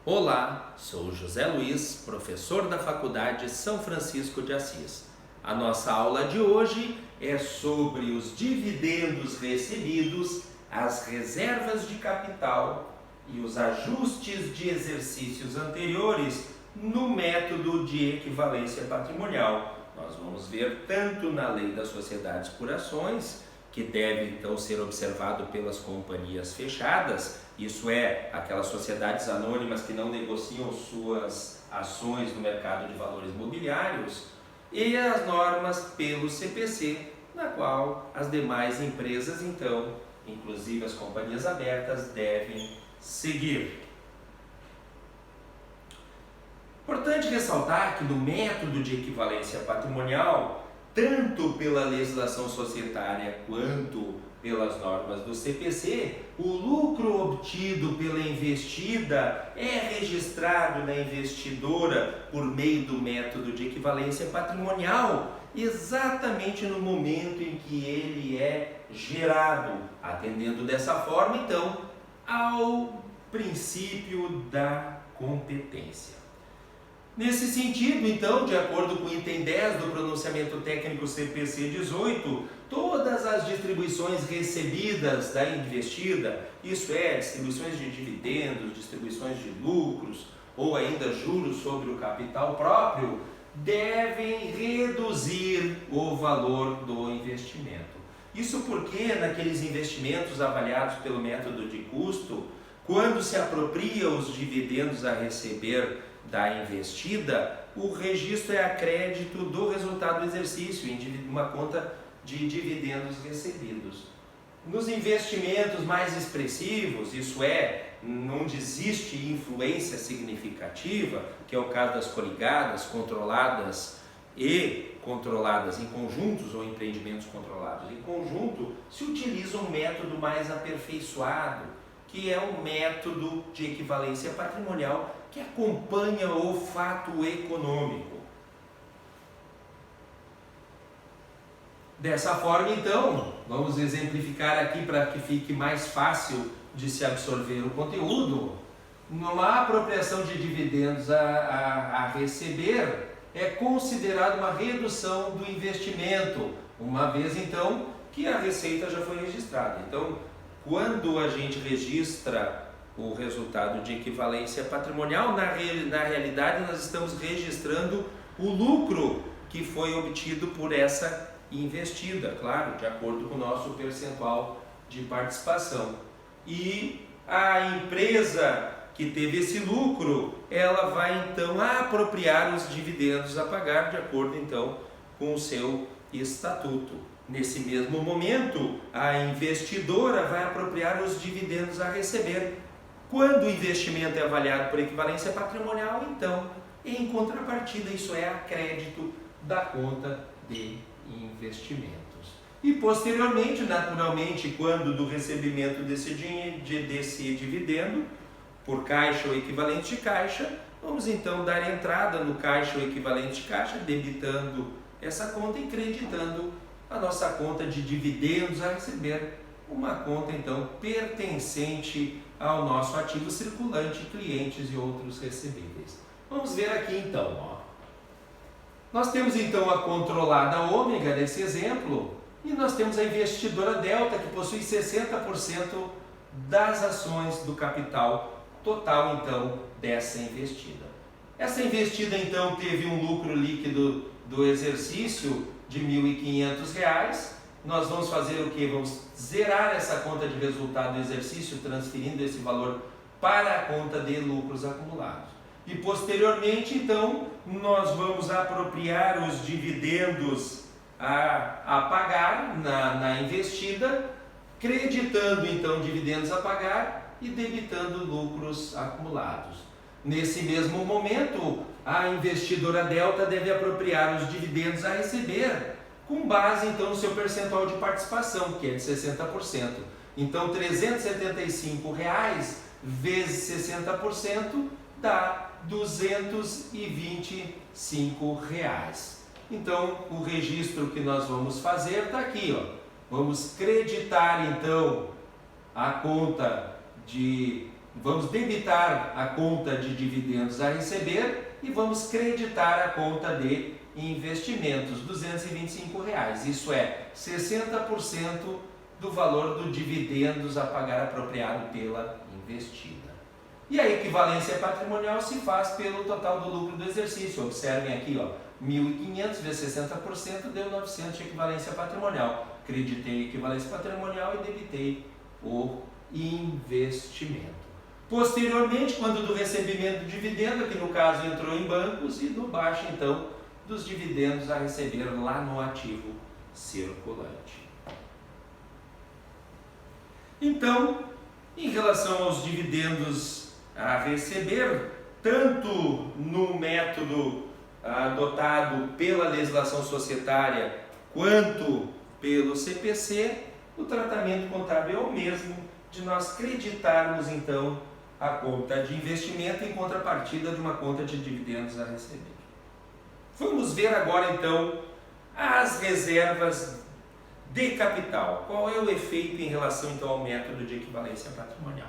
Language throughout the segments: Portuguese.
Olá, sou José Luiz, professor da Faculdade São Francisco de Assis. A nossa aula de hoje é sobre os dividendos recebidos, as reservas de capital e os ajustes de exercícios anteriores no método de equivalência patrimonial. Nós vamos ver tanto na Lei das Sociedades por Ações, que deve então ser observado pelas companhias fechadas, isso é, aquelas sociedades anônimas que não negociam suas ações no mercado de valores mobiliários, e as normas pelo CPC, na qual as demais empresas então, inclusive as companhias abertas, devem seguir. Importante ressaltar que no método de equivalência patrimonial, tanto pela legislação societária quanto pelas normas do CPC, o lucro obtido pela investida é registrado na investidora por meio do método de equivalência patrimonial exatamente no momento em que ele é gerado, atendendo dessa forma, então, ao princípio da competência. Nesse sentido, então, de acordo com o item 10 do pronunciamento técnico CPC 18, todas as distribuições recebidas da investida, isso é, distribuições de dividendos, distribuições de lucros ou ainda juros sobre o capital próprio, devem reduzir o valor do investimento. Isso porque naqueles investimentos avaliados pelo método de custo, quando se apropria os dividendos a receber da investida, o registro é a crédito do resultado do exercício em uma conta de dividendos recebidos. Nos investimentos mais expressivos, isso é, onde existe influência significativa, que é o caso das coligadas, controladas em conjuntos ou empreendimentos controlados em conjunto, se utiliza um método mais aperfeiçoado, que é o método de equivalência patrimonial que acompanha o fato econômico. Dessa forma, então, vamos exemplificar aqui para que fique mais fácil de se absorver o conteúdo. Numa apropriação de dividendos a receber, é considerada uma redução do investimento, uma vez, então, que a receita já foi registrada. Então, quando a gente registra o resultado de equivalência patrimonial, na realidade nós estamos registrando o lucro que foi obtido por essa investida, claro, de acordo com o nosso percentual de participação. E a empresa que teve esse lucro, ela vai então apropriar os dividendos a pagar de acordo então com o seu estatuto. Nesse mesmo momento, a investidora vai apropriar os dividendos a receber. Quando o investimento é avaliado por equivalência patrimonial, então, em contrapartida, isso é a crédito da conta de investimentos. E posteriormente, naturalmente, quando do recebimento desse dividendo, por caixa ou equivalente de caixa, vamos então dar entrada no caixa ou equivalente de caixa, debitando essa conta e creditando a nossa conta de dividendos a receber, uma conta então pertencente ao nosso ativo circulante, clientes e outros recebíveis. Vamos ver aqui então, ó. Nós temos então a controlada ômega nesse exemplo e nós temos a investidora delta que possui 60% das ações do capital total então dessa investida. Essa investida então teve um lucro líquido do exercício de R$ 1.500, nós vamos fazer o que? Vamos zerar essa conta de resultado do exercício, transferindo esse valor para a conta de lucros acumulados. E posteriormente, então, nós vamos apropriar os dividendos a pagar na investida, creditando então dividendos a pagar e debitando lucros acumulados. Nesse mesmo momento, a investidora delta deve apropriar os dividendos a receber, com base então no seu percentual de participação, que é de 60%. Então, R$ 375 vezes 60% dá R$ 225. Então, o registro que nós vamos fazer está aqui, ó. Vamos creditar então a conta de vamos debitar a conta de dividendos a receber e vamos creditar a conta de investimentos, R$ 225. Isso é 60% do valor do dividendos a pagar apropriado pela investida. E a equivalência patrimonial se faz pelo total do lucro do exercício. Observem aqui, ó, 1.500 vezes 60% deu 900 de equivalência patrimonial. Creditei a equivalência patrimonial e debitei o investimento. Posteriormente, quando do recebimento do dividendo, aqui no caso entrou em bancos, e do baixo então dos dividendos a receber lá no ativo circulante. Então, em relação aos dividendos a receber, tanto no método adotado pela legislação societária quanto pelo CPC, o tratamento contábil é o mesmo, de nós creditarmos então a conta de investimento em contrapartida de uma conta de dividendos a receber. Vamos ver agora então as reservas de capital. Qual é o efeito em relação então ao método de equivalência patrimonial?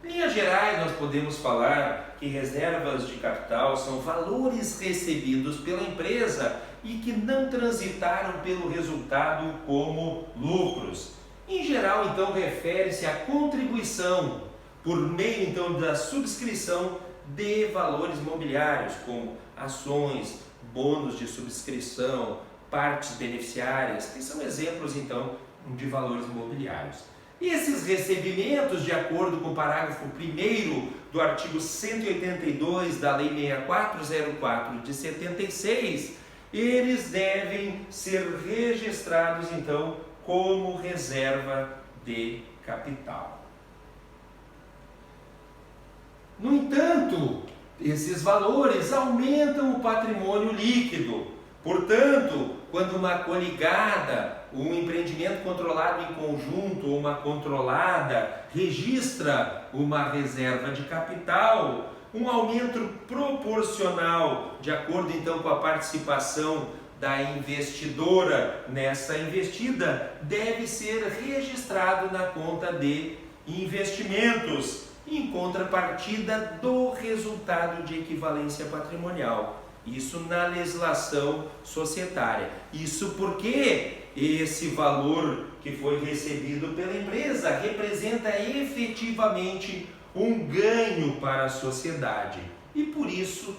Em linhas gerais, nós podemos falar que reservas de capital são valores recebidos pela empresa e que não transitaram pelo resultado como lucros. Em geral, então, refere-se à contribuição por meio então da subscrição de valores mobiliários, como ações, bônus de subscrição, partes beneficiárias, que são exemplos então de valores mobiliários. E esses recebimentos, de acordo com o parágrafo 1º do artigo 182 da Lei 6404 de 76, eles devem ser registrados então como reserva de capital. No entanto, esses valores aumentam o patrimônio líquido. Portanto, quando uma coligada, um empreendimento controlado em conjunto ou uma controlada registra uma reserva de capital, um aumento proporcional, de acordo então com a participação da investidora nessa investida, deve ser registrado na conta de investimentos, em contrapartida do resultado de equivalência patrimonial. Isso na legislação societária. Isso porque esse valor que foi recebido pela empresa representa efetivamente um ganho para a sociedade. E por isso,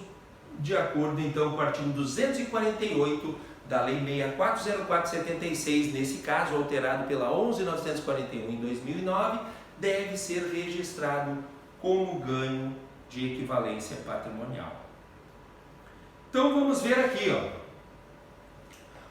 de acordo então com o artigo 248 da Lei 6404/76, nesse caso alterado pela 11.941 em 2009, deve ser registrado como ganho de equivalência patrimonial. Então vamos ver aqui, ó,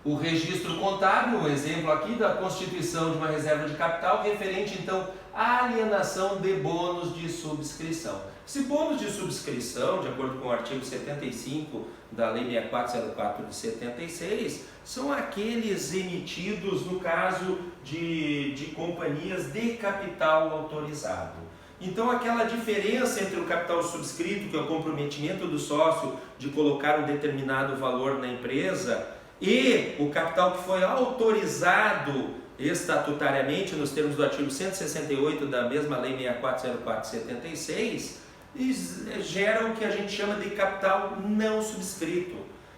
o registro contábil, um exemplo aqui da constituição de uma reserva de capital referente então à alienação de bônus de subscrição. Esse bônus de subscrição, de acordo com o artigo 75 da Lei 6404 de 76, são aqueles emitidos no caso de companhias de capital autorizado. Então, aquela diferença entre o capital subscrito, que é o comprometimento do sócio de colocar um determinado valor na empresa, e o capital que foi autorizado estatutariamente nos termos do artigo 168 da mesma Lei 6404/76, gera o que a gente chama de capital não subscrito,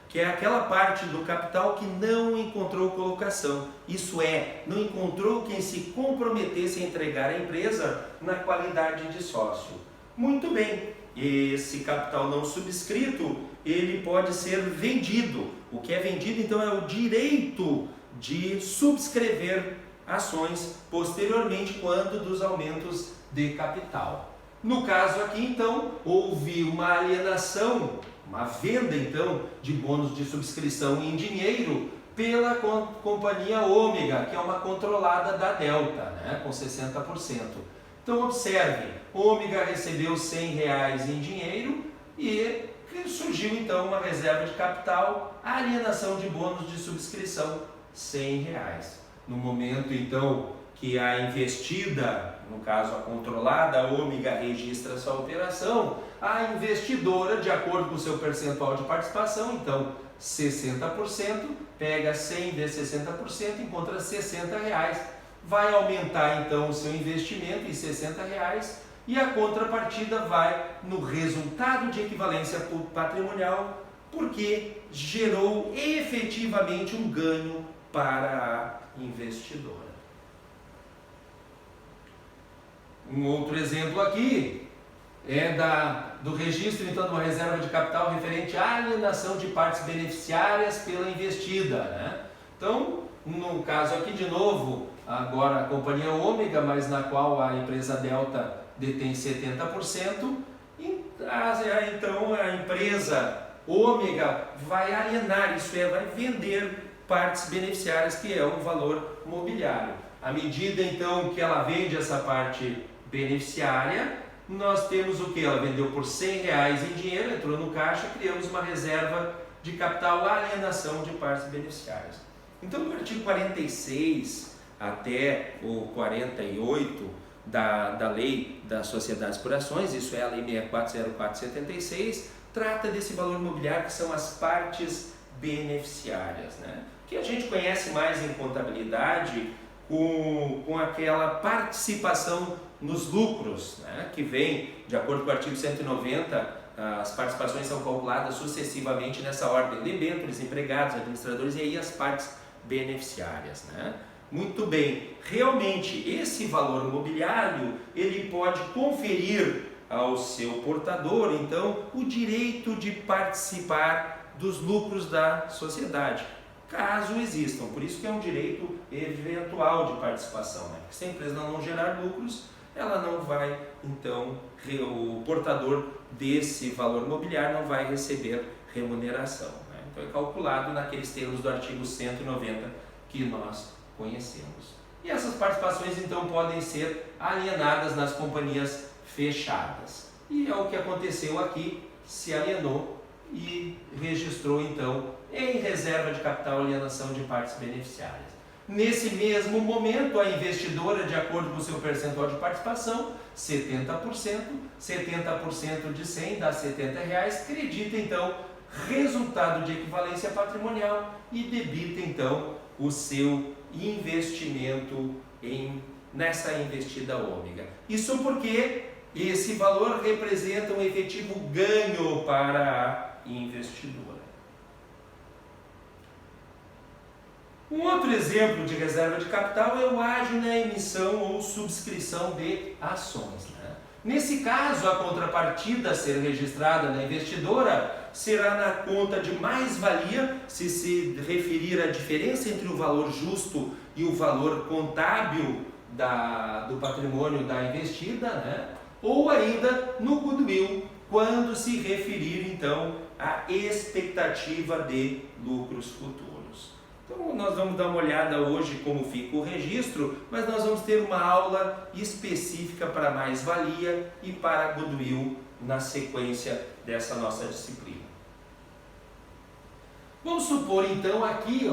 que é aquela parte do capital que não encontrou colocação. Isso é, não encontrou quem se comprometesse a entregar a empresa na qualidade de sócio. Muito bem, esse capital não subscrito, ele pode ser vendido. O que é vendido, então, é o direito de subscrever ações posteriormente quando dos aumentos de capital. No caso aqui, então, houve uma alienação, uma venda, então, de bônus de subscrição em dinheiro pela companhia Ômega, que é uma controlada da Delta, né, com 60%. Então, observe, Ômega recebeu R$100 em dinheiro e surgiu, então, uma reserva de capital, a alienação de bônus de subscrição, R$100. No momento, então, que a investida, no caso a controlada, a Ômega registra essa operação, a investidora, de acordo com o seu percentual de participação, então 60%, pega 100 vezes 60%, encontra R$60, vai aumentar então o seu investimento em R$60 e a contrapartida vai no resultado de equivalência patrimonial, porque gerou efetivamente um ganho para a investidora. Um outro exemplo aqui é do registro então de uma reserva de capital referente à alienação de partes beneficiárias pela investida, né? Então, no caso aqui de novo, agora a companhia Ômega, mas na qual a empresa Delta detém 70%, então a empresa Ômega vai alienar, isso é, vai vender partes beneficiárias, que é o valor mobiliário. À medida então que ela vende essa parte beneficiária, nós temos o que? Ela vendeu por R$100 em dinheiro, entrou no caixa, criamos uma reserva de capital alienação de partes beneficiárias. Então, no artigo 46 até o 48 da Lei das Sociedades por Ações, isso é a Lei 6404/76, trata desse valor mobiliário que são as partes beneficiárias, né? Que a gente conhece mais em contabilidade com aquela participação nos lucros, né? Que vem, de acordo com o artigo 190, as participações são calculadas sucessivamente nessa ordem: debêntures, empregados, administradores e aí as partes beneficiárias, né? Muito bem, realmente esse valor mobiliário ele pode conferir ao seu portador então o direito de participar dos lucros da sociedade, caso existam. Por isso que é um direito eventual de participação, né? Se a empresa não gerar lucros, ela não vai, então, o portador desse valor mobiliário não vai receber remuneração, né? Então é calculado naqueles termos do artigo 190 que nós conhecemos. E essas participações então podem ser alienadas nas companhias fechadas. E é o que aconteceu aqui, se alienou e registrou então em reserva de capital alienação de partes beneficiárias. Nesse mesmo momento, a investidora, de acordo com o seu percentual de participação, 70%, 70% de 100 dá R$70, acredita então resultado de equivalência patrimonial e debita então o seu investimento nessa investida Ômega. Isso porque esse valor representa um efetivo ganho para a investidora. Um outro exemplo de reserva de capital é o ágio na emissão ou subscrição de ações, né? Nesse caso, a contrapartida a ser registrada na investidora será na conta de mais-valia, se referir à diferença entre o valor justo e o valor contábil do patrimônio da investida, né? Ou ainda no goodwill, quando se referir então à expectativa de lucros futuros. Então nós vamos dar uma olhada hoje como fica o registro, mas nós vamos ter uma aula específica para mais-valia e para goodwill na sequência dessa nossa disciplina. Vamos supor então aqui,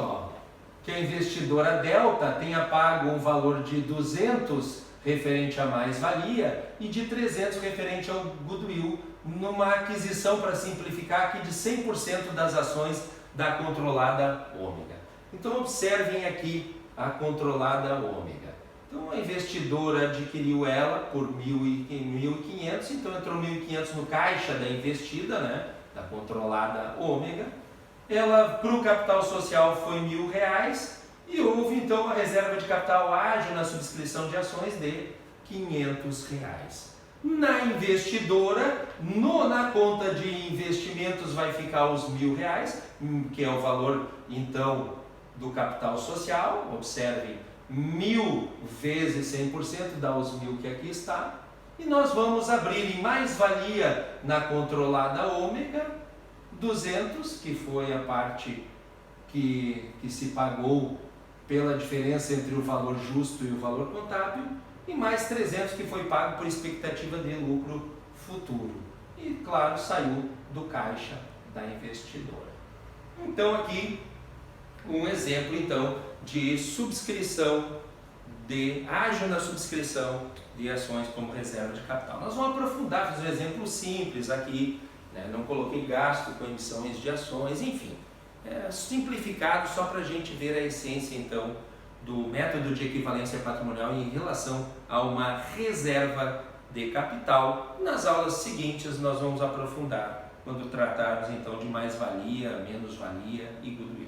que a investidora Delta tenha pago um valor de 200 referente à mais-valia e de 300 referente ao goodwill, numa aquisição, para simplificar aqui, de 100% das ações da controlada Ômega. Então observem aqui a controlada Ômega. Então a investidora adquiriu ela por 1.500, então entrou 1.500 no caixa da investida, né, da controlada Ômega. Ela, para o capital social, foi R$1.000 e houve então uma reserva de capital ágil na subscrição de ações de R$500. Na investidora, na conta de investimentos vai ficar os R$1.000, que é o valor então do capital social. Observe, 1.000 vezes 100% dá os 1.000 que aqui está. E nós vamos abrir em mais-valia na controlada Ômega, 200, que foi a parte que se pagou pela diferença entre o valor justo e o valor contábil, e mais 300 que foi pago por expectativa de lucro futuro. E, claro, saiu do caixa da investidora. Então, aqui, um exemplo, então, de subscrição, de ágio na subscrição de ações como reserva de capital. Nós vamos aprofundar, fazer um exemplo simples aqui, né? Não coloquei gasto com emissões de ações, enfim. Simplificado só para a gente ver a essência, então, do método de equivalência patrimonial em relação a uma reserva de capital. Nas aulas seguintes nós vamos aprofundar quando tratarmos então de mais-valia, menos-valia e goodwill.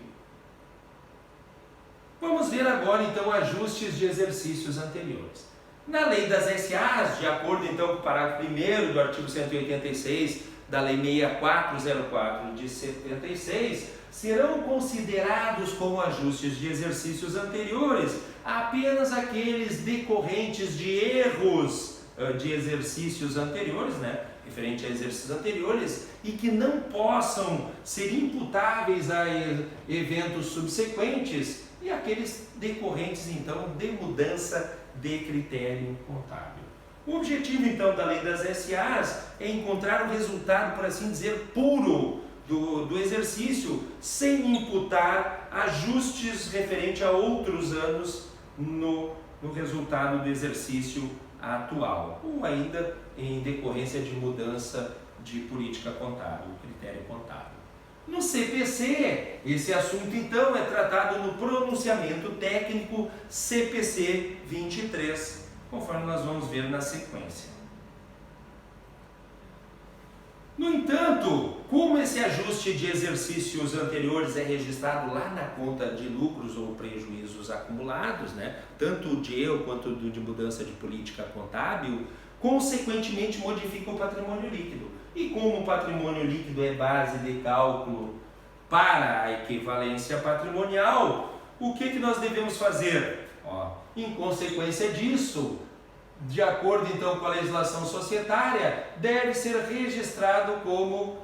Vamos ver agora então ajustes de exercícios anteriores. Na lei das SAs, de acordo então com o parágrafo 1º do artigo 186 da lei 6404 de 76, serão considerados como ajustes de exercícios anteriores apenas aqueles decorrentes de erros de exercícios anteriores, referente a exercícios anteriores, e que não possam ser imputáveis a eventos subsequentes, e aqueles decorrentes então de mudança de critério contábil. O objetivo então da lei das SAs é encontrar o resultado, por assim dizer, puro do exercício, sem imputar ajustes referente a outros anos no resultado do exercício atual, ou ainda em decorrência de mudança de política contábil, critério contábil. No CPC, esse assunto então é tratado no pronunciamento técnico CPC 23, conforme nós vamos ver na sequência. No entanto, como esse ajuste de exercícios anteriores é registrado lá na conta de lucros ou prejuízos acumulados, tanto o de erro quanto o de mudança de política contábil, consequentemente modifica o patrimônio líquido. E como o patrimônio líquido é base de cálculo para a equivalência patrimonial, o que nós devemos fazer? Em consequência disso, de acordo então com a legislação societária, deve ser registrado como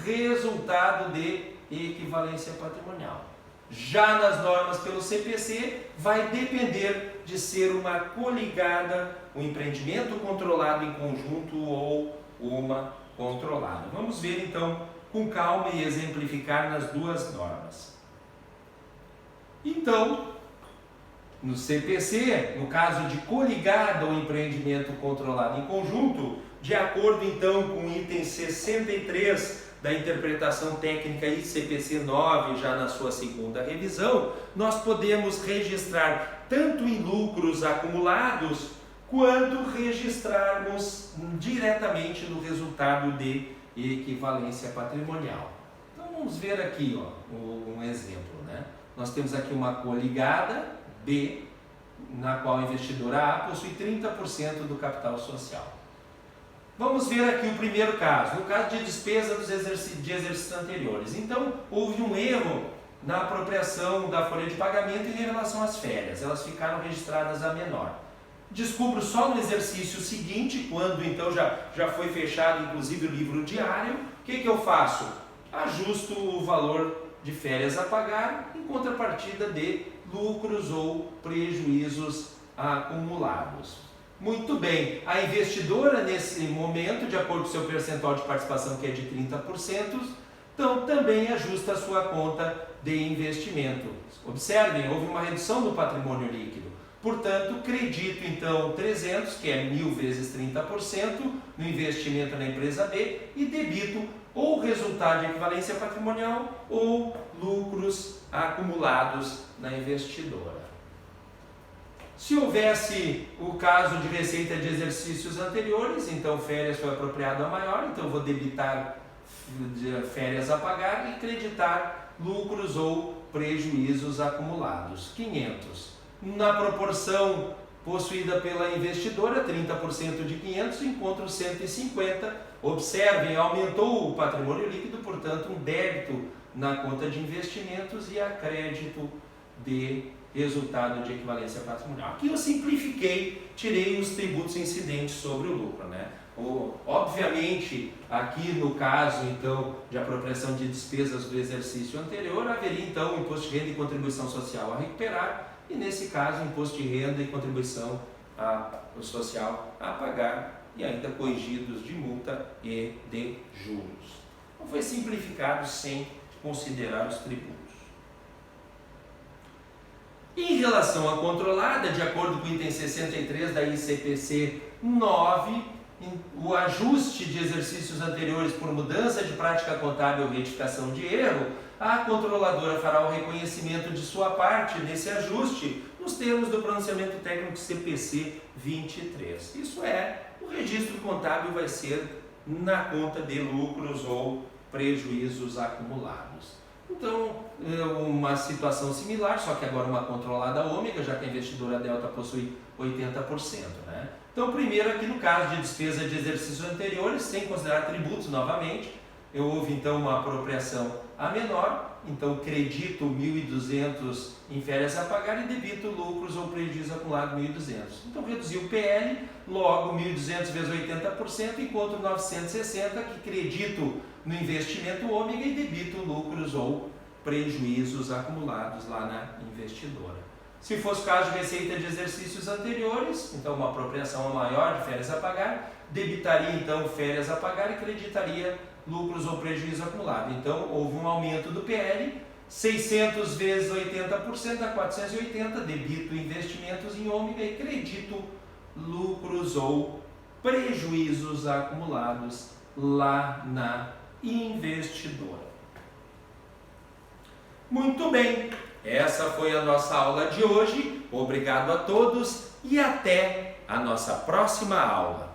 resultado de equivalência patrimonial. Já nas normas pelo CPC, vai depender de ser uma coligada, um empreendimento controlado em conjunto ou uma controlada. Vamos ver então com calma e exemplificar nas duas normas. Então, no CPC, no caso de coligada ou empreendimento controlado em conjunto, de acordo então com o item 63 da interpretação técnica ICPC 9, já na sua segunda revisão, nós podemos registrar tanto em lucros acumulados, quanto registrarmos diretamente no resultado de equivalência patrimonial. Então vamos ver aqui um exemplo. Nós temos aqui uma coligada B, na qual a investidora A possui 30% do capital social. Vamos ver aqui o primeiro caso, no caso de despesa de exercícios anteriores. Então, houve um erro na apropriação da folha de pagamento em relação às férias, elas ficaram registradas a menor. Descubro só no exercício seguinte, quando então já foi fechado inclusive o livro diário, o que eu faço? Ajusto o valor de férias a pagar em contrapartida de lucros ou prejuízos acumulados. Muito bem, a investidora nesse momento, de acordo com o seu percentual de participação que é de 30%, então também ajusta a sua conta de investimento. Observem, houve uma redução do patrimônio líquido. Portanto, credito então 300, que é 1.000 vezes 30%, no investimento na empresa B, e debito ou resultado de equivalência patrimonial ou lucros acumulados na investidora. Se houvesse o caso de receita de exercícios anteriores, então férias foi apropriado a maior, então vou debitar férias a pagar e creditar lucros ou prejuízos acumulados, 500. Na proporção possuída pela investidora, 30% de 500, encontro 150. Observem, aumentou o patrimônio líquido, portanto, um débito na conta de investimentos e a crédito de resultado de equivalência patrimonial. Aqui eu simplifiquei, tirei os tributos incidentes sobre o lucro, Obviamente, aqui no caso então de apropriação de despesas do exercício anterior, haveria então imposto de renda e contribuição social a recuperar, e nesse caso imposto de renda e contribuição social a pagar, e ainda corrigidos de multa e de juros. Então foi simplificado sem considerar os tributos. Em relação à controlada, de acordo com o item 63 da ICPC 9, o ajuste de exercícios anteriores por mudança de prática contábil ou retificação de erro, a controladora fará o reconhecimento de sua parte nesse ajuste nos termos do pronunciamento técnico CPC 23. Isso é O registro contábil vai ser na conta de lucros ou prejuízos acumulados. Então, uma situação similar, só que agora uma controlada ômega, já que a investidora Delta possui 80%. Né? Então, primeiro aqui no caso de despesa de exercícios anteriores, sem considerar tributos novamente, houve então uma apropriação a menor, então credito 1.200 em férias a pagar e debito lucros ou prejuízo acumulado 1.200. Então reduziu o PL, logo 1.200 vezes 80%, enquanto 960 que credito no investimento ômega e debito lucros ou prejuízos acumulados lá na investidora. Se fosse o caso de receita de exercícios anteriores, então uma apropriação maior de férias a pagar, debitaria então férias a pagar e creditaria lucros ou prejuízo acumulado. Então houve um aumento do PL, 600 vezes 80% dá 480, debito investimentos em ômega e credito lucros ou prejuízos acumulados lá na investidora. Muito bem, essa foi a nossa aula de hoje. Obrigado a todos e até a nossa próxima aula.